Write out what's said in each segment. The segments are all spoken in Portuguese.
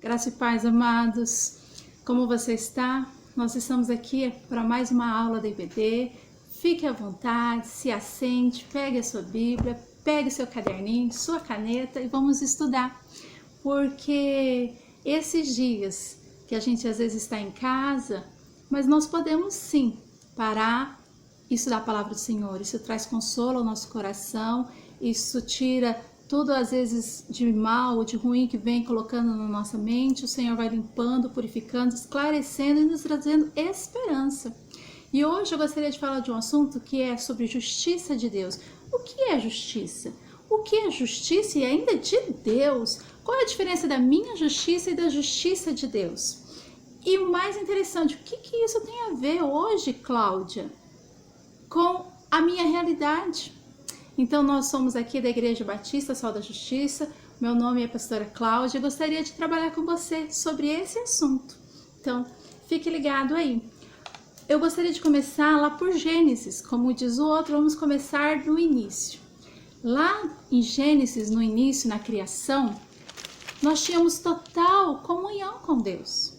Graça e paz, amados. Como você está? Nós estamos aqui para mais uma aula da IBD. Fique à vontade, se assente, pegue a sua Bíblia, pegue seu caderninho, sua caneta e vamos estudar. Porque esses dias que a gente às vezes está em casa, mas nós podemos sim parar e estudar a palavra do Senhor. Isso traz consolo ao nosso coração, isso tira tudo às vezes de mal, de ruim que vem colocando na nossa mente. O Senhor vai limpando, purificando, esclarecendo e nos trazendo esperança. E hoje eu gostaria de falar de um assunto que é sobre justiça de Deus. O que é justiça? O que é justiça e ainda de Deus? Qual é a diferença da minha justiça e da justiça de Deus? E o mais interessante, o que isso tem a ver hoje, Cláudia, com a minha realidade? Então, nós somos aqui da Igreja Batista Sol da Justiça. Meu nome é pastora Cláudia e gostaria de trabalhar com você sobre esse assunto. Então, fique ligado aí. Eu gostaria de começar lá por Gênesis, como diz o outro, vamos começar do início. Lá em Gênesis, no início, na criação, nós tínhamos total comunhão com Deus.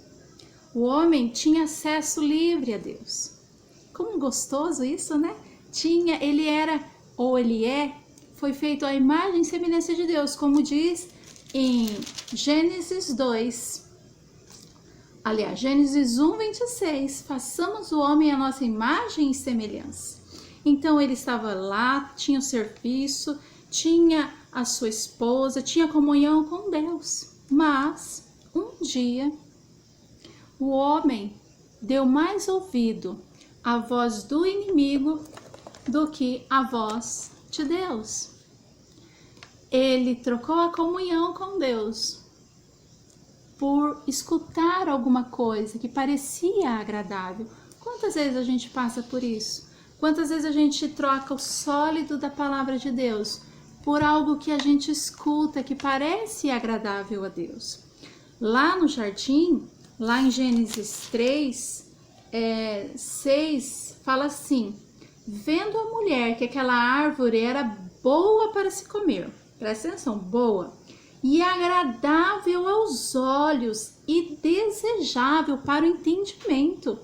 O homem tinha acesso livre a Deus. Como gostoso isso, né? Ele era, ou ele é, foi feito à imagem e semelhança de Deus, como diz em Gênesis 2. Aliás, Gênesis 1, 26. Façamos o homem à nossa imagem e semelhança. Então ele estava lá, tinha o serviço, tinha a sua esposa, tinha comunhão com Deus. Mas um dia o homem deu mais ouvido à voz do inimigo do que a voz de Deus. Ele trocou a comunhão com Deus por escutar alguma coisa que parecia agradável. Quantas vezes a gente passa por isso? Quantas vezes a gente troca o sólido da palavra de Deus por algo que a gente escuta que parece agradável a Deus? Lá no jardim, lá em Gênesis 3, 6, fala assim: vendo a mulher que aquela árvore era boa para se comer, presta atenção, boa, e agradável aos olhos e desejável para o entendimento,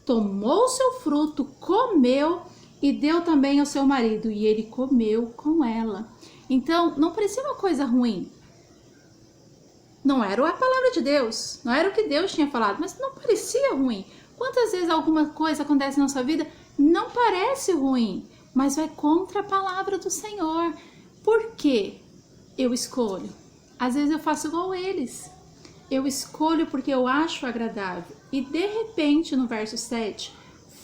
tomou seu fruto, comeu e deu também ao seu marido, e ele comeu com ela. Então, não parecia uma coisa ruim. Não era a palavra de Deus, não era o que Deus tinha falado, mas não parecia ruim. Quantas vezes alguma coisa acontece na nossa vida, não parece ruim, mas vai contra a palavra do Senhor? Por quê? Eu escolho. Às vezes eu faço igual eles. Eu escolho porque eu acho agradável. E de repente, no verso 7,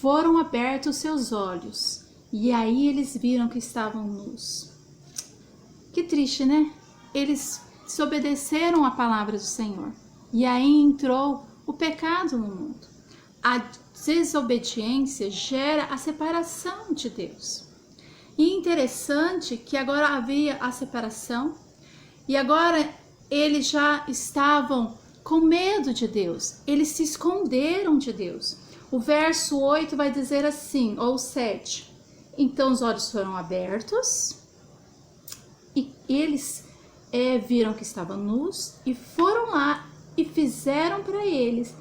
foram abertos seus olhos. E aí eles viram que estavam nus. Que triste, né? Eles desobedeceram a palavra do Senhor. E aí entrou o pecado no mundo. A desobediência gera a separação de Deus. E interessante que agora havia a separação e agora eles já estavam com medo de Deus. Eles se esconderam de Deus. O verso 8 vai dizer assim, ou 7. Então os olhos foram abertos e eles viram que estavam nus e foram lá e fizeram para eles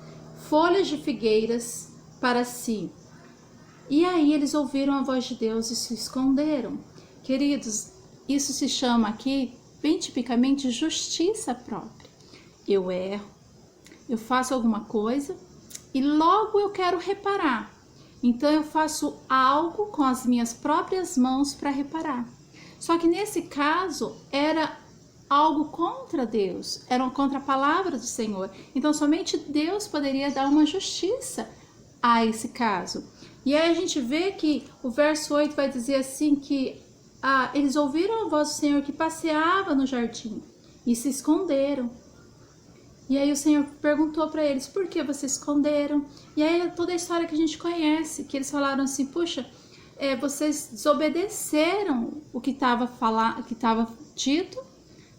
folhas de figueiras para si. E aí eles ouviram a voz de Deus e se esconderam. Queridos, isso se chama aqui, bem tipicamente, justiça própria. Eu erro, eu faço alguma coisa e logo eu quero reparar. Então eu faço algo com as minhas próprias mãos para reparar. Só que nesse caso era algo contra Deus, era contra a palavra do Senhor. Então somente Deus poderia dar uma justiça a esse caso. E aí a gente vê que o verso 8 vai dizer assim que eles ouviram a voz do Senhor que passeava no jardim e se esconderam. E aí o Senhor perguntou para eles: por que vocês se esconderam? E aí toda a história que a gente conhece, que eles falaram assim: puxa, vocês desobedeceram o que estava dito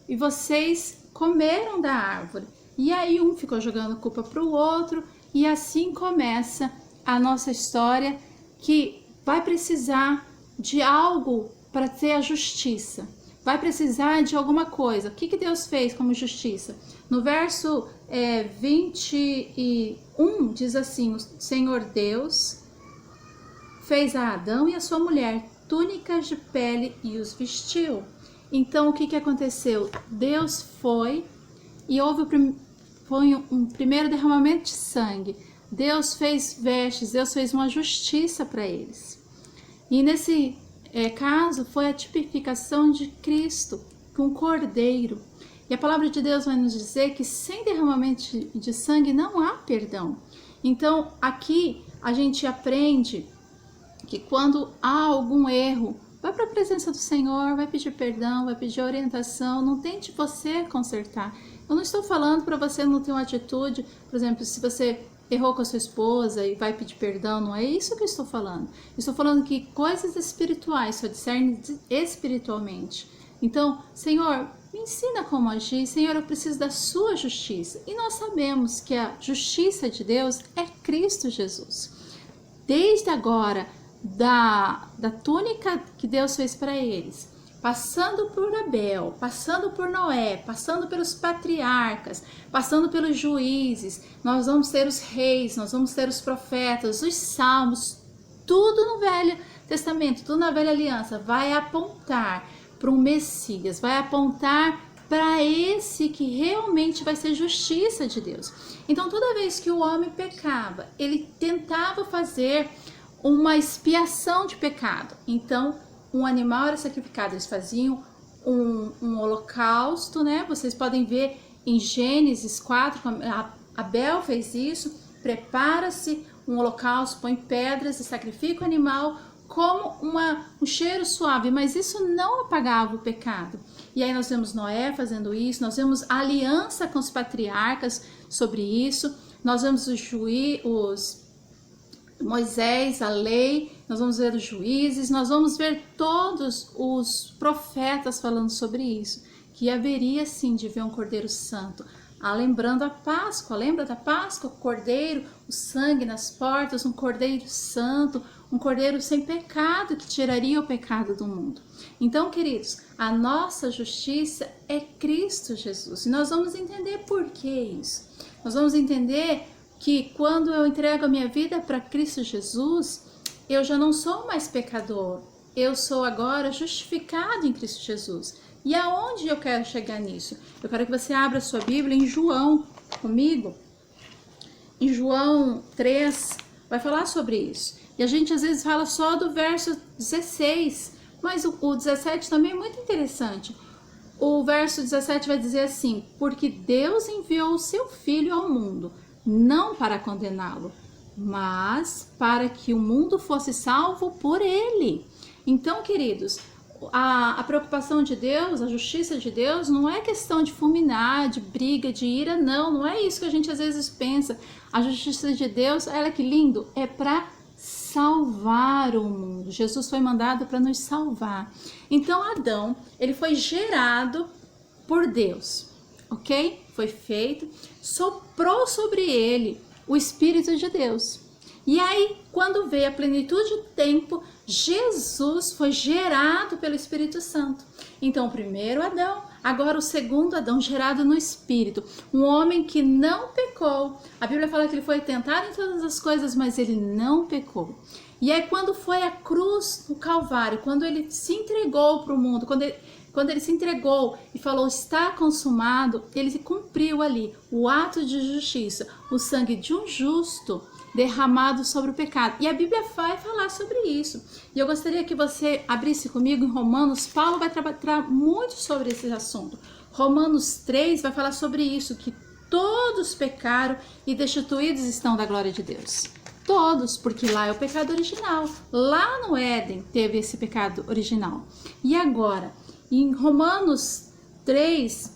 e vocês comeram da árvore. E aí um ficou jogando culpa para o outro e assim começa a nossa história, que vai precisar de algo para ter a justiça. vai precisar de alguma coisa. O que Deus fez como justiça? No verso 21 diz assim: o Senhor Deus fez a Adão e a sua mulher túnicas de pele e os vestiu. Então o que aconteceu? Deus foi e foi um primeiro derramamento de sangue. Deus fez vestes, Deus fez uma justiça para eles. E nesse caso foi a tipificação de Cristo, um cordeiro. E a palavra de Deus vai nos dizer que sem derramamento de sangue não há perdão. Então aqui a gente aprende que quando há algum erro, vai para a presença do Senhor, vai pedir perdão, vai pedir orientação, não tente você consertar. Eu não estou falando para você não ter uma atitude, por exemplo, se você errou com a sua esposa e vai pedir perdão, não é isso que eu estou falando. Eu estou falando que coisas espirituais só discernem espiritualmente. Então, Senhor, me ensina como agir. Senhor, eu preciso da sua justiça. E nós sabemos que a justiça de Deus é Cristo Jesus. Desde agora, da túnica que Deus fez para eles, passando por Abel, passando por Noé, passando pelos patriarcas, passando pelos juízes, nós vamos ter os reis, nós vamos ter os profetas, os salmos, tudo no Velho Testamento, tudo na Velha Aliança, vai apontar para um Messias, vai apontar para esse que realmente vai ser justiça de Deus. Então, toda vez que o homem pecava, ele tentava fazer uma expiação de pecado. Então, um animal era sacrificado, eles faziam um holocausto, né? Vocês podem ver em Gênesis 4, Abel fez isso, prepara-se um holocausto, põe pedras e sacrifica o animal como um cheiro suave, mas isso não apagava o pecado. E aí nós vemos Noé fazendo isso, nós vemos a aliança com os patriarcas sobre isso, nós vemos os Moisés, a lei, nós vamos ver os juízes, nós vamos ver todos os profetas falando sobre isso, que haveria sim de ver um Cordeiro Santo. Lembrando a Páscoa, lembra da Páscoa? O Cordeiro, o sangue nas portas, um Cordeiro Santo, um Cordeiro sem pecado que tiraria o pecado do mundo. Então, queridos, a nossa justiça é Cristo Jesus. E nós vamos entender por que isso. Nós vamos entender que quando eu entrego a minha vida para Cristo Jesus, eu já não sou mais pecador. Eu sou agora justificado em Cristo Jesus. E aonde eu quero chegar nisso? Eu quero que você abra a sua Bíblia em João comigo. Em João 3, vai falar sobre isso. E a gente às vezes fala só do verso 16, mas o 17 também é muito interessante. O verso 17 vai dizer assim: porque Deus enviou o seu Filho ao mundo, não para condená-lo, mas para que o mundo fosse salvo por ele. Então, queridos, a preocupação de Deus, a justiça de Deus, não é questão de fulminar, de briga, de ira, não é isso que a gente às vezes pensa. A justiça de Deus, olha que lindo, é para salvar o mundo. Jesus foi mandado para nos salvar. Então, Adão, ele foi gerado por Deus, ok? Foi feito, soprou sobre ele o Espírito de Deus. E aí, quando veio a plenitude do tempo, Jesus foi gerado pelo Espírito Santo. Então, o primeiro Adão, agora o segundo Adão, gerado no Espírito. Um homem que não pecou. A Bíblia fala que ele foi tentado em todas as coisas, mas ele não pecou. E aí, quando foi a cruz no Calvário, quando ele se entregou para o mundo, quando ele se entregou e falou, está consumado, ele cumpriu ali o ato de justiça, o sangue de um justo derramado sobre o pecado. E a Bíblia vai falar sobre isso. E eu gostaria que você abrisse comigo em Romanos. Paulo vai trabalhar muito sobre esse assunto. Romanos 3 vai falar sobre isso, que todos pecaram e destituídos estão da glória de Deus. Todos, porque lá é o pecado original. Lá no Éden teve esse pecado original. E agora, em Romanos 3,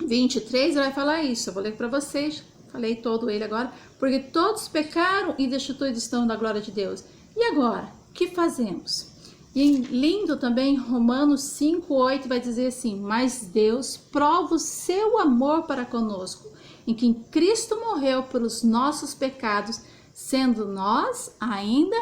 23, ele vai falar isso. Eu vou ler para vocês. Falei todo ele agora. Porque todos pecaram e destituídos estão da glória de Deus. E agora, o que fazemos? E lindo também, Romanos 5, 8 vai dizer assim: mas Deus prova o seu amor para conosco, em que Cristo morreu pelos nossos pecados, sendo nós ainda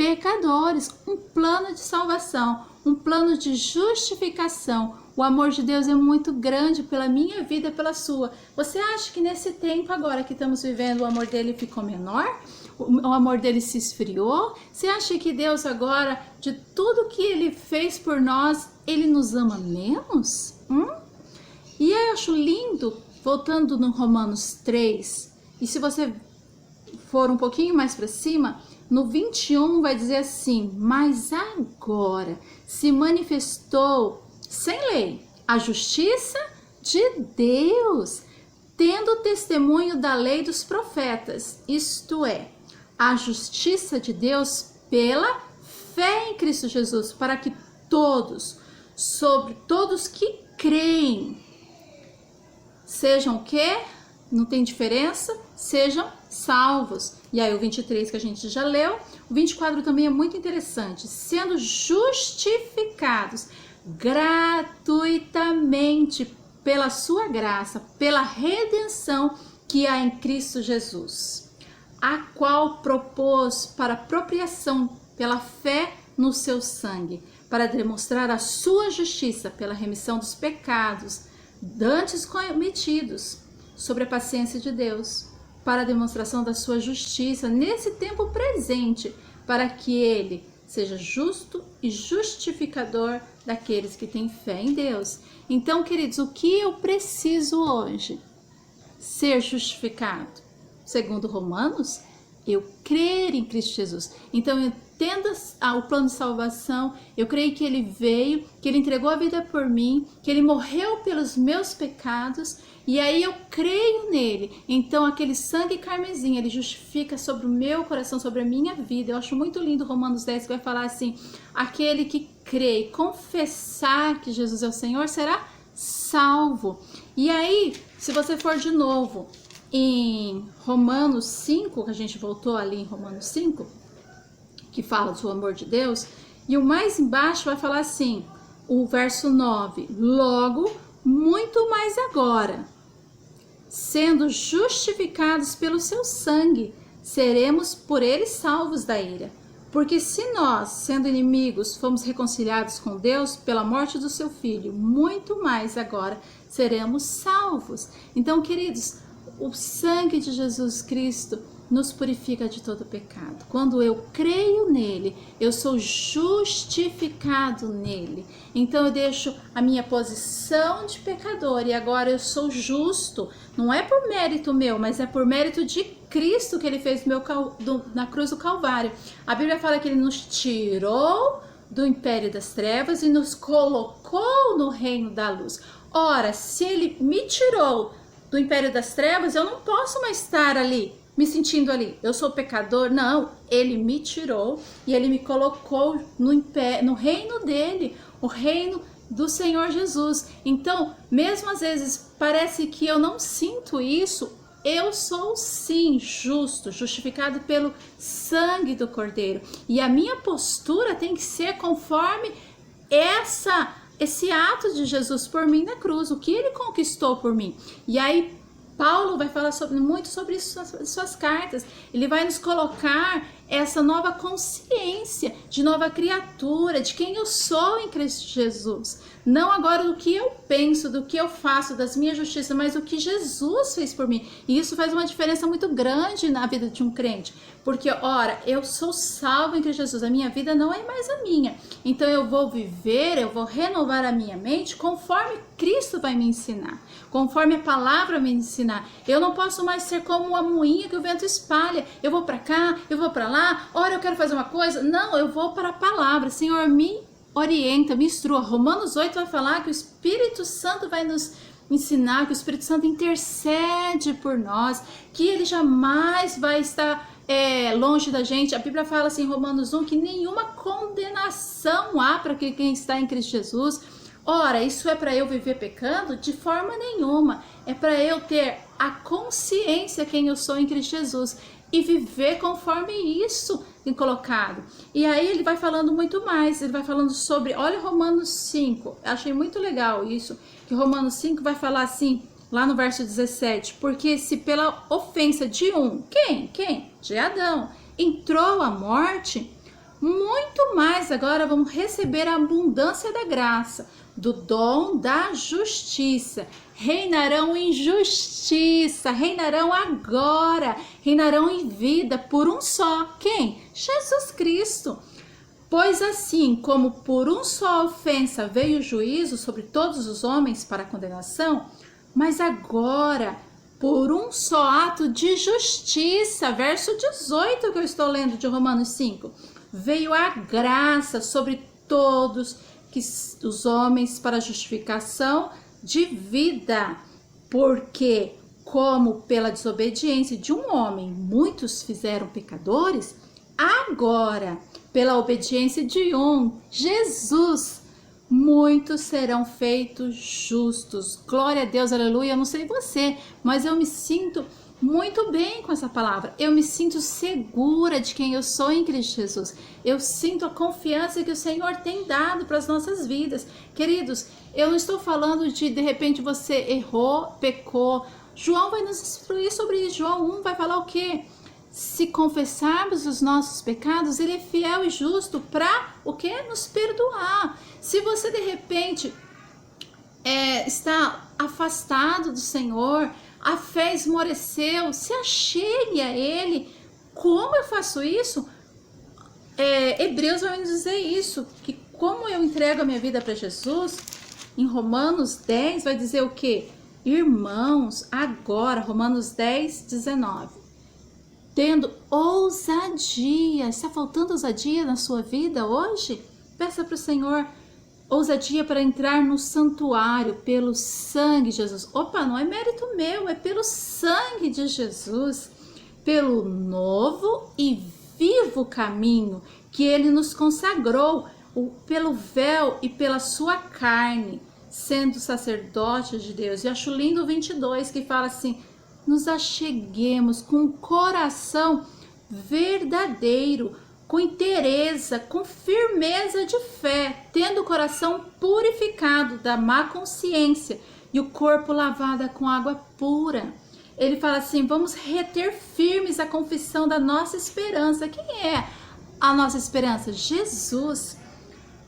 pecadores, um plano de salvação, um plano de justificação. O amor de Deus é muito grande pela minha vida e pela sua. Você acha que nesse tempo agora que estamos vivendo, o amor dele ficou menor? O amor dele se esfriou? Você acha que Deus agora, de tudo que ele fez por nós, ele nos ama menos? E eu acho lindo, voltando no Romanos 3, e se você for um pouquinho mais para cima, no 21 vai dizer assim: mas agora se manifestou sem lei a justiça de Deus, tendo o testemunho da lei dos profetas, isto é, a justiça de Deus pela fé em Cristo Jesus, para que todos, sobre todos que creem, sejam o quê? Não tem diferença? Sejam salvos. E aí o 23 que a gente já leu, o 24 também é muito interessante. Sendo justificados gratuitamente pela sua graça, pela redenção que há em Cristo Jesus, a qual propôs para apropriação pela fé no seu sangue, para demonstrar a sua justiça pela remissão dos pecados dantes cometidos, sobre a paciência de Deus, para a demonstração da sua justiça nesse tempo presente, para que ele seja justo e justificador daqueles que têm fé em Deus. Então, queridos, o que eu preciso hoje? Ser justificado. Segundo Romanos, eu crer em Cristo Jesus. Então, entenda o plano de salvação. Eu creio que ele veio, que ele entregou a vida por mim, que ele morreu pelos meus pecados, e aí eu creio nele. Então, aquele sangue carmesim, ele justifica sobre o meu coração, sobre a minha vida. Eu acho muito lindo Romanos 10, que vai falar assim: aquele que crê e confessar que Jesus é o Senhor será salvo. E aí, se você for de novo em Romanos 5, que a gente voltou ali em Romanos 5, que fala do amor de Deus, e o mais embaixo vai falar assim, o verso 9: logo, muito mais agora, sendo justificados pelo seu sangue, seremos por ele salvos da ira. Porque se nós, sendo inimigos, fomos reconciliados com Deus pela morte do seu Filho, muito mais agora seremos salvos. Então, queridos, o sangue de Jesus Cristo nos purifica de todo pecado. Quando eu creio nele, eu sou justificado nele. Então eu deixo a minha posição de pecador e agora eu sou justo. Não é por mérito meu, mas é por mérito de Cristo que ele fez na cruz do Calvário. A Bíblia fala que ele nos tirou do império das trevas e nos colocou no reino da luz. Ora, se ele me tirou do império das trevas, eu não posso mais estar ali, me sentindo ali, eu sou pecador. Não, ele me tirou e ele me colocou no reino dele, o reino do Senhor Jesus. Então, mesmo às vezes parece que eu não sinto isso, eu sou sim justo, justificado pelo sangue do Cordeiro. E a minha postura tem que ser conforme esse ato de Jesus por mim na cruz, o que ele conquistou por mim. E aí Paulo vai falar muito sobre isso em suas cartas. Ele vai nos colocar essa nova consciência de nova criatura, de quem eu sou em Cristo Jesus. Não agora do que eu penso, do que eu faço, das minhas justiças, mas o que Jesus fez por mim. E isso faz uma diferença muito grande na vida de um crente. Porque, ora, eu sou salvo em Cristo Jesus, a minha vida não é mais a minha. Então eu vou viver, eu vou renovar a minha mente conforme Cristo vai me ensinar, conforme a palavra me ensinar. Eu não posso mais ser como uma moinha que o vento espalha. Eu vou para cá, eu vou para lá, ora eu quero fazer uma coisa. Não, eu vou para a palavra. Senhor, me orienta, me instrua. Romanos 8 vai falar que o Espírito Santo vai nos ensinar, que o Espírito Santo intercede por nós, que ele jamais vai estar longe da gente. A Bíblia fala assim em Romanos 1 que nenhuma condenação há para quem está em Cristo Jesus. Ora, isso é para eu viver pecando? De forma nenhuma. É para eu ter a consciência quem eu sou em Cristo Jesus e viver conforme isso colocado. E aí ele vai falando muito mais, ele vai falando sobre, olha Romanos 5, achei muito legal isso, que Romanos 5 vai falar assim, lá no verso 17, porque se pela ofensa de um, quem? De Adão, entrou a morte, muito mais agora vamos receber a abundância da graça, do dom da justiça. Reinarão em justiça, reinarão agora, reinarão em vida por um só. Quem? Jesus Cristo. Pois assim como por um só ofensa veio o juízo sobre todos os homens para a condenação, mas agora por um só ato de justiça, verso 18 que eu estou lendo de Romanos 5, veio a graça sobre todos os homens para a justificação de vida, porque como pela desobediência de um homem muitos fizeram pecadores, agora pela obediência de um, Jesus, muitos serão feitos justos. Glória a Deus, aleluia. Eu não sei você, mas eu me sinto muito bem com essa palavra. Eu me sinto segura de quem eu sou em Cristo Jesus. Eu sinto a confiança que o Senhor tem dado para as nossas vidas. Queridos, eu não estou falando de repente você errou, pecou. João vai nos instruir sobre isso. João 1 vai falar o quê? Se confessarmos os nossos pecados, ele é fiel e justo para o quê? Nos perdoar. Se você de repente está afastado do Senhor, a fé esmoreceu, se achegue a Ele. Como eu faço isso? Hebreus vai me dizer isso, que como eu entrego a minha vida para Jesus, em Romanos 10 vai dizer o quê? Irmãos, agora, Romanos 10, 19. Tendo ousadia, está faltando ousadia na sua vida hoje? Peça para o Senhor ousadia para entrar no santuário pelo sangue de Jesus. Opa, não é mérito meu, é pelo sangue de Jesus, pelo novo e vivo caminho que Ele nos consagrou, pelo véu e pela sua carne, sendo sacerdote de Deus. E acho lindo o 22 que fala assim: nos acheguemos com um coração verdadeiro, com inteireza, com firmeza de fé, tendo o coração purificado da má consciência e o corpo lavado com água pura. Ele fala assim: vamos reter firmes a confissão da nossa esperança. Quem é a nossa esperança? Jesus,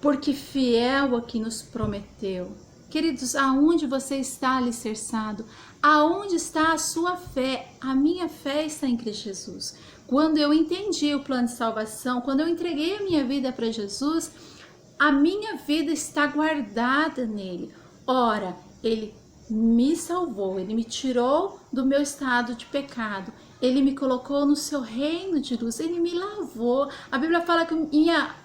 porque fiel a que nos prometeu. Queridos, aonde você está alicerçado? Aonde está a sua fé? A minha fé está em Cristo Jesus. Quando eu entendi o plano de salvação, quando eu entreguei a minha vida para Jesus, a minha vida está guardada nele. Ora, Ele me salvou, Ele me tirou do meu estado de pecado, Ele me colocou no seu reino de luz, Ele me lavou. A Bíblia fala que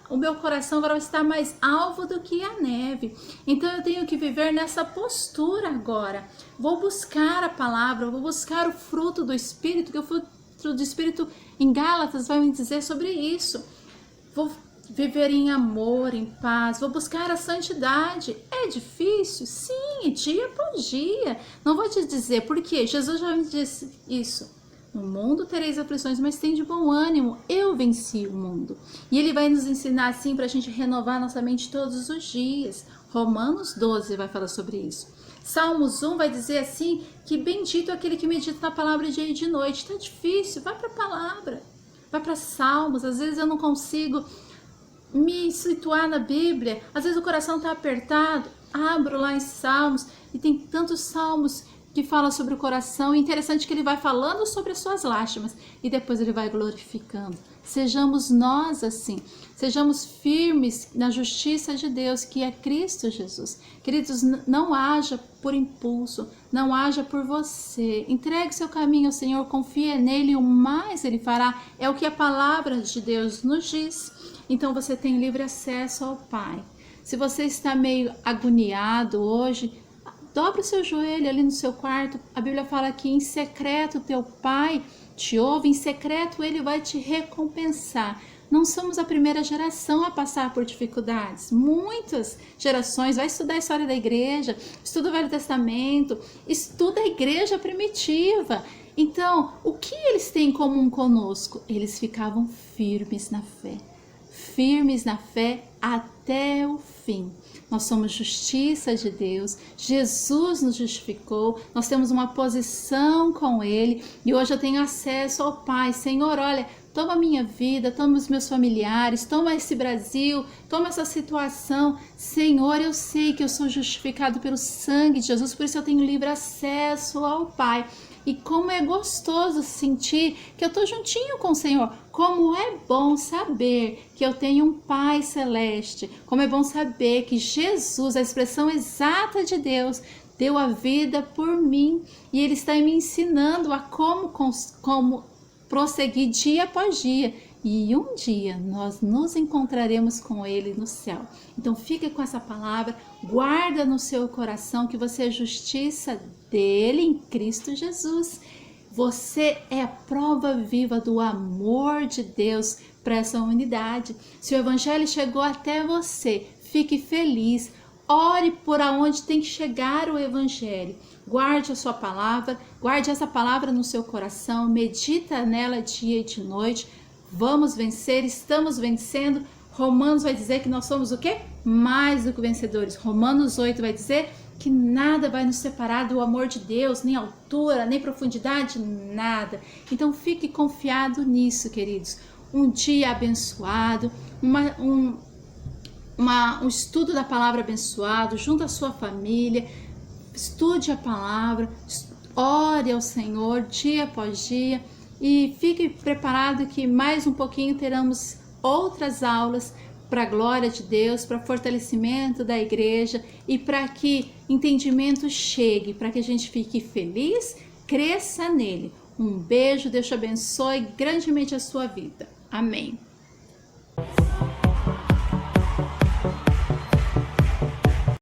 o meu coração agora está mais alvo do que a neve. Então eu tenho que viver nessa postura agora. Vou buscar a palavra, vou buscar o fruto do Espírito, que o fruto do Espírito em Gálatas vai me dizer sobre isso. Vou viver em amor, em paz, vou buscar a santidade. É difícil? Sim, dia por dia. Não vou te dizer porque Jesus já me disse isso. No mundo tereis aflições, mas tem de bom ânimo, eu venci o mundo. E Ele vai nos ensinar assim para a gente renovar nossa mente todos os dias. Romanos 12 vai falar sobre isso. Salmos 1 vai dizer assim, que bendito é aquele que medita na palavra dia e de noite. Tá difícil, vai para a palavra, vai para Salmos. Às vezes eu não consigo me situar na Bíblia, às vezes o coração está apertado, abro lá em Salmos e tem tantos salmos que fala sobre o coração. E interessante que ele vai falando sobre as suas lástimas e depois ele vai glorificando. Sejamos nós assim, sejamos firmes na justiça de Deus, que é Cristo Jesus. Queridos, não haja por impulso, não haja por você. Entregue seu caminho ao Senhor, confia nele, o mais Ele fará. É o que a palavra de Deus nos diz. Então você tem livre acesso ao Pai. Se você está meio agoniado hoje, dobra o seu joelho ali no seu quarto. A Bíblia fala que em secreto teu Pai te ouve, em secreto Ele vai te recompensar. Não somos a primeira geração a passar por dificuldades. Muitas gerações, vai estudar a história da igreja, estuda o Velho Testamento, estuda a igreja primitiva. Então, o que eles têm em comum conosco? Eles ficavam firmes na fé. Firmes na fé até o fim. Nós somos justiça de Deus, Jesus nos justificou, nós temos uma posição com Ele e hoje eu tenho acesso ao Pai. Senhor, olha, toma a minha vida, toma os meus familiares, toma esse Brasil, toma essa situação. Senhor, eu sei que eu sou justificado pelo sangue de Jesus, por isso eu tenho livre acesso ao Pai. E como é gostoso sentir que eu estou juntinho com o Senhor. Como é bom saber que eu tenho um Pai Celeste. Como é bom saber que Jesus, a expressão exata de Deus, deu a vida por mim. E Ele está me ensinando a como prosseguir dia após dia. E um dia nós nos encontraremos com Ele no céu. Então fica com essa palavra, guarda no seu coração que você é justiça dele em Cristo Jesus. Você é a prova viva do amor de Deus para essa humanidade. Se o Evangelho chegou até você, fique feliz. Ore por aonde tem que chegar o Evangelho. Guarde a sua palavra, guarde essa palavra no seu coração, medita nela dia e de noite. Vamos vencer, estamos vencendo. Romanos vai dizer que nós somos o quê? Mais do que vencedores. Romanos 8 vai dizer que nada vai nos separar do amor de Deus, nem altura, nem profundidade, nada. Então fique confiado nisso, queridos. Um dia abençoado, um estudo da palavra abençoado, junto à sua família, estude a palavra, ore ao Senhor dia após dia e fique preparado que mais um pouquinho teremos outras aulas para a glória de Deus, para fortalecimento da igreja e para que entendimento chegue, para que a gente fique feliz, cresça nele. Um beijo, Deus te abençoe grandemente a sua vida. Amém.